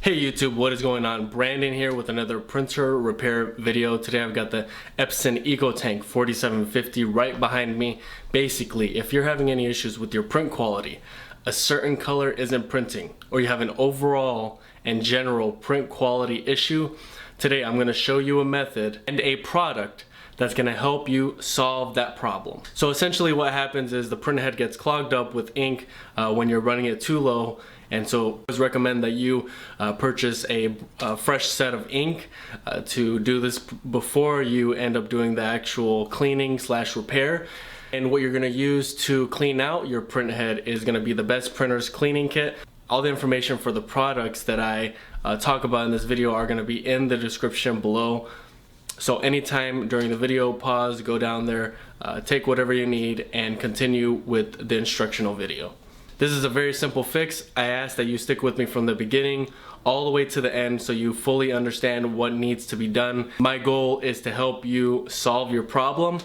Hey YouTube, what is going on? Brandon here with another printer repair video. Today I've got the Epson EcoTank 4750 right behind me. Basically, if you're having any issues with your print quality, a certain color isn't printing, or you have an overall and general print quality issue, today I'm going to show you a method and a product that's going to help you solve that problem. So essentially what happens is the print head gets clogged up with ink when you're running it too low, and so I always recommend that you purchase a fresh set of ink to do this before you end up doing the actual cleaning / repair. And what you're going to use to clean out your print head is going to be the Best Printers cleaning kit. All the information for the products that I talk about in this video are going to be in the description below. So anytime during the video, pause, go down there, take whatever you need, and continue with the instructional video. This is a very simple fix. I ask that you stick with me from the beginning all the way to the end so you fully understand what needs to be done. My goal is to help you solve your problem.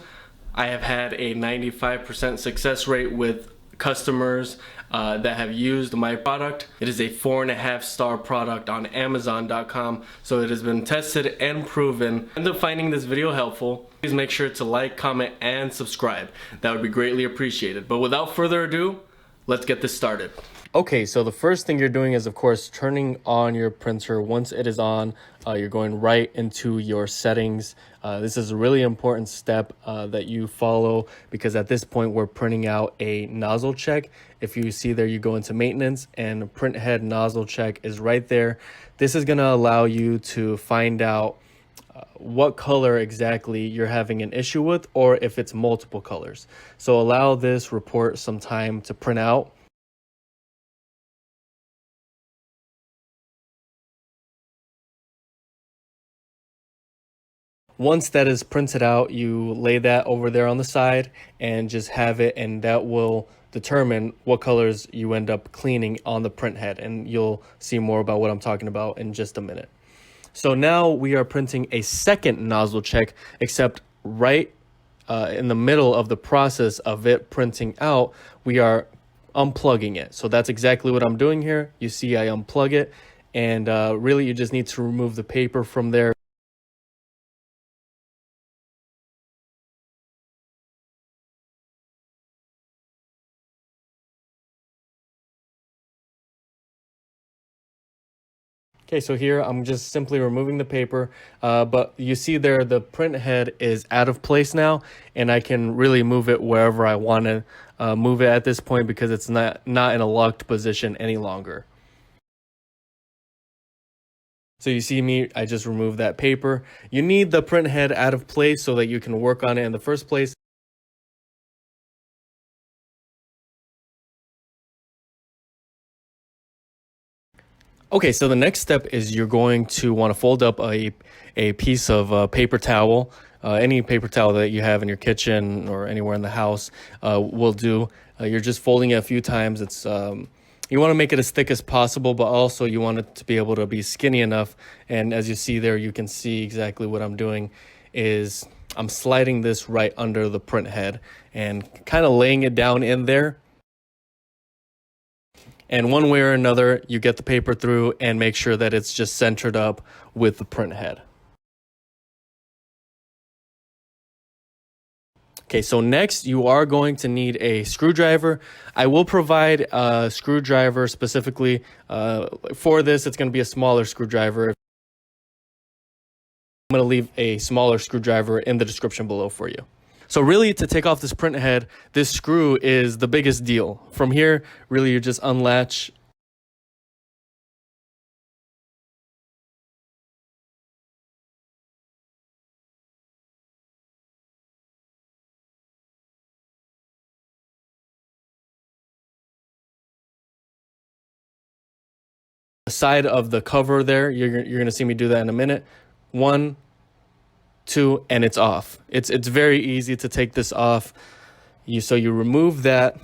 I have had a 95% success rate with customers that have used my product. It is a 4.5-star product on Amazon.com, so it has been tested and proven. If you end up finding this video helpful, please make sure to like, comment, and subscribe. That would be greatly appreciated. But without further ado, let's get this started. Okay, so the first thing you're doing is, of course, turning on your printer. Once it is on, you're going right into your settings. This is a really important step that you follow, because at this point we're printing out a nozzle check. If you see there, you go into maintenance and Printhead nozzle check is right there. This is going to allow you to find out what color exactly you're having an issue with, or if it's multiple colors. So allow this report some time to print out. Once that is printed out, you lay that over there on the side and just have it, and that will determine what colors you end up cleaning on the print head. And you'll see more about what I'm talking about in just a minute. So now we are printing a second nozzle check, except right in the middle of the process of it printing out, we are unplugging it. So that's exactly what I'm doing here. You see I unplug it, and really you just need to remove the paper from there. Okay, so here I'm just simply removing the paper, but you see there the print head is out of place now, and I can really move it wherever I want to move it at this point, because it's not in a locked position any longer. So you see me, I just removed that paper. You need the print head out of place so that you can work on it in the first place. Okay, so the next step is you're going to want to fold up a piece of paper towel. Any paper towel that you have in your kitchen or anywhere in the house will do. You're just folding it a few times. It's you want to make it as thick as possible, but also you want it to be able to be skinny enough. And as you see there, you can see exactly what I'm doing is I'm sliding this right under the print head and kind of laying it down in there. And one way or another, you get the paper through and make sure that it's just centered up with the print head. Okay, so next you are going to need a screwdriver. I will provide a screwdriver specifically for this. It's going to be a smaller screwdriver. I'm going to leave a smaller screwdriver in the description below for you. So really, to take off this print head, this screw is the biggest deal. From here, really, you just unlatch. The side of the cover there, you're going to see me do that in a minute. 1, 2, and it's off. It's very easy to take this off. So you remove that,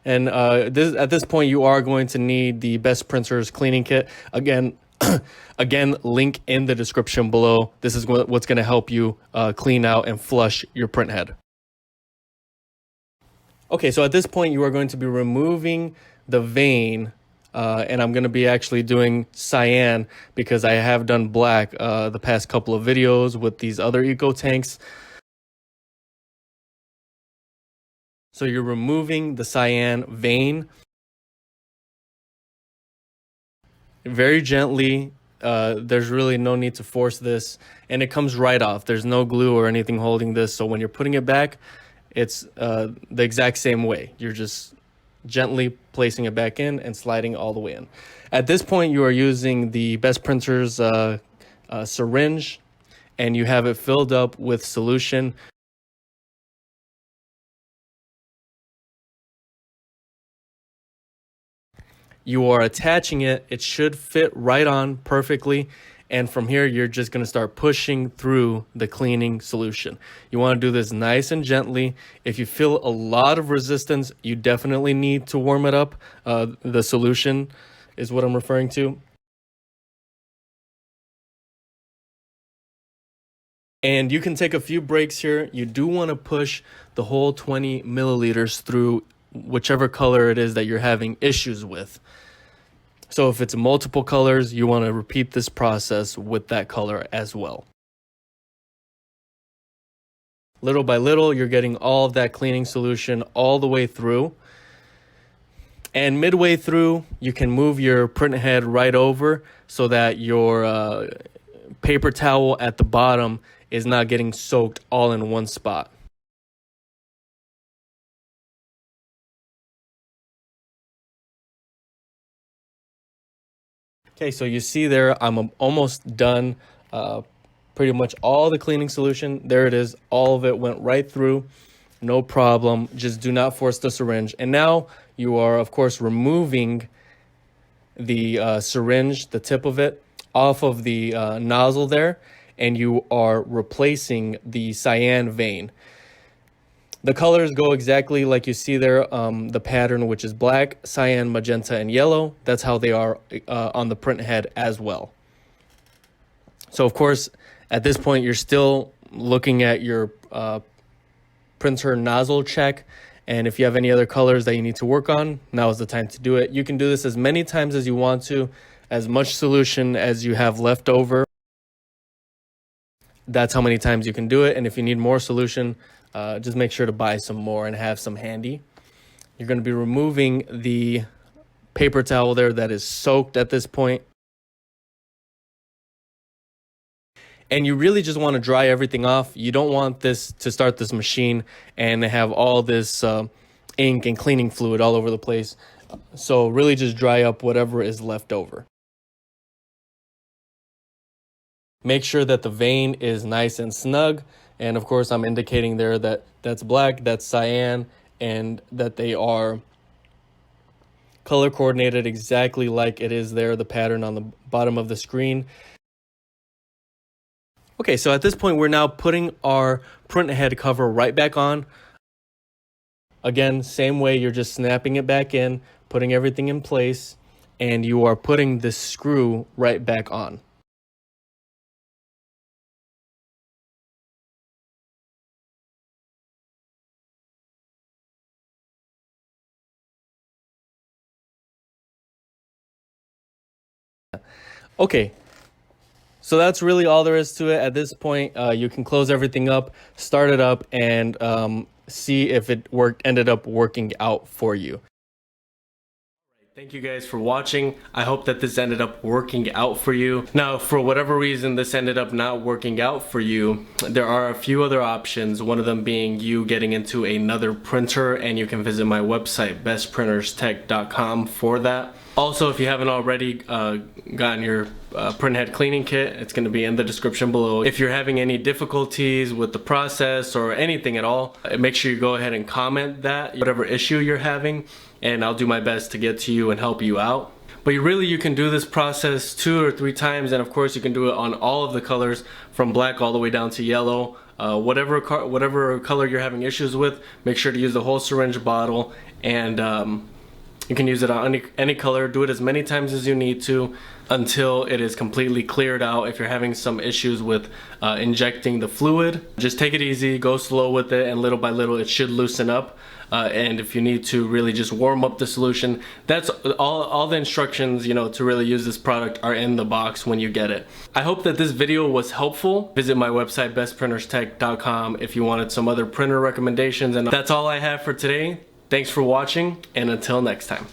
and at this point you are going to need the Best Printers cleaning kit. Again, link in the description below. This is what's going to help you clean out and flush your print head. Okay, so at this point you are going to be removing the vane and I'm going to be actually doing cyan because I have done black the past couple of videos with these other eco tanks. So you're removing the cyan vein very gently. There's really no need to force this, and it comes right off. There's no glue or anything holding this, so when you're putting it back, it's the exact same way. You're just gently placing it back in and sliding all the way in. At this point, you are using the Best Printers syringe, and you have it filled up with solution. You are attaching it. It should fit right on perfectly. And from here, you're just going to start pushing through the cleaning solution. You want to do this nice and gently. If you feel a lot of resistance, you definitely need to warm it up. The solution is what I'm referring to. And you can take a few breaks here. You do want to push the whole 20 milliliters through whichever color it is that you're having issues with. So if it's multiple colors, you want to repeat this process with that color as well. Little by little, you're getting all of that cleaning solution all the way through. And midway through, you can move your printhead right over so that your paper towel at the bottom is not getting soaked all in one spot. Okay, so you see there, I'm almost done. Pretty much all the cleaning solution. There it is. All of it went right through. No problem. Just do not force the syringe. And now you are, of course, removing the syringe, the tip of it, off of the nozzle there. And you are replacing the cyan vein. The colors go exactly like you see there, the pattern, which is black, cyan, magenta, and yellow. That's how they are on the print head as well. So, of course, at this point, you're still looking at your printer nozzle check. And if you have any other colors that you need to work on, now is the time to do it. You can do this as many times as you want to, as much solution as you have left over. That's how many times you can do it. And if you need more solution, just make sure to buy some more and have some handy. You're going to be removing the paper towel there that is soaked at this point. And you really just want to dry everything off. You don't want this to start this machine and have all this ink and cleaning fluid all over the place. So really just dry up whatever is left over. Make sure that the vein is nice and snug. And of course, I'm indicating there that that's black, that's cyan, and that they are color coordinated exactly like it is there, the pattern on the bottom of the screen. Okay, so at this point, we're now putting our print head cover right back on. Again, same way, you're just snapping it back in, putting everything in place, and you are putting this screw right back on. Okay, so that's really all there is to it. At this point, you can close everything up, start it up, and see if it ended up working out for you. Thank you guys for watching. I hope that this ended up working out for you. Now, for whatever reason this ended up not working out for you, there are a few other options, one of them being you getting into another printer, and you can visit my website, bestprinterstech.com, for that. Also, if you haven't already gotten your printhead cleaning kit, it's going to be in the description below. If you're having any difficulties with the process or anything at all, make sure you go ahead and comment that, whatever issue you're having, and I'll do my best to get to you and help you out. But you can do this process 2 or 3 times, and of course you can do it on all of the colors from black all the way down to yellow. Whatever color you're having issues with, make sure to use the whole syringe bottle, and You can use it on any color. Do it as many times as you need to until it is completely cleared out. If you're having some issues with injecting the fluid, just take it easy, go slow with it, and little by little it should loosen up. And if you need to really just warm up the solution, that's all the instructions, you know, to really use this product are in the box when you get it. I hope that this video was helpful. Visit my website, bestprinterstech.com, if you wanted some other printer recommendations. And that's all I have for today. Thanks for watching, and until next time.